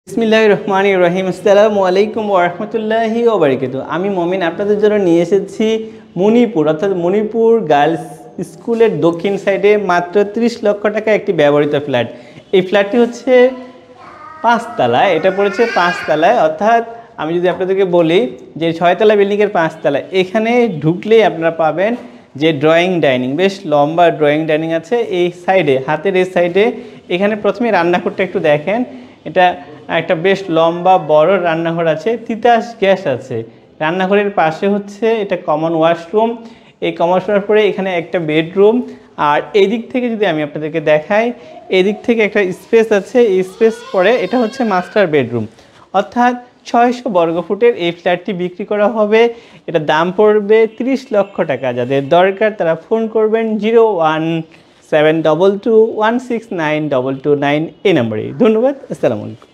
বিসমিল্লাহির রহমানির রহিম। আসসালামু আলাইকুম ওয়া রাহমাতুল্লাহি ওয়া বারাকাতুহু। আমি মমিন আপনাদের জন্য নিয়ে এসেছি মণিপুর অর্থাৎ মণিপুর গার্লস স্কুলের দক্ষিণ সাইডে মাত্র 30 লক্ষ টাকা একটি ব্যবহৃত ফ্ল্যাট। এই ফ্ল্যাটটি হচ্ছে 5 তলায়, এটা পড়েছে 5 তলায়, অর্থাৎ আমি যদি আপনাদেরকে বলি যে 6 তলা বিল্ডিংয়ের 5 তলায়, এখানে ঢুকলেই আপনারা পাবেন যে ড্রয়িং ডাইনিং, বেশ লম্বা ড্রয়িং ডাইনিং আছে এই সাইডে, হাতের এই সাইডে। এখানে প্রথমে রান্নাঘরটা একটু দেখেন, এটা একটা বেশ লম্বা বড় রান্নাঘর আছে, তিতাস গ্যাস আছে। রান্নাঘরের পাশে হচ্ছে এটা কমন ওয়াশরুম, এই কমন ওয়াশরুমের পরে এখানে একটা বেডরুম। আর এই দিক থেকে যদি আমি আপনাদেরকে দেখাই, এদিক থেকে একটা স্পেস আছে, এই স্পেস পরে এটা হচ্ছে মাস্টার বেডরুম। অর্থাৎ 600 বর্গফুটের এই ফ্ল্যাটটি বিক্রি করা হবে। এটা দাম পড়বে 30 লক্ষ টাকা। যাদের দরকার তারা ফোন করবেন 01722169229 এই নম্বরে। ধন্যবাদ, আসসালামু আলাইকুম।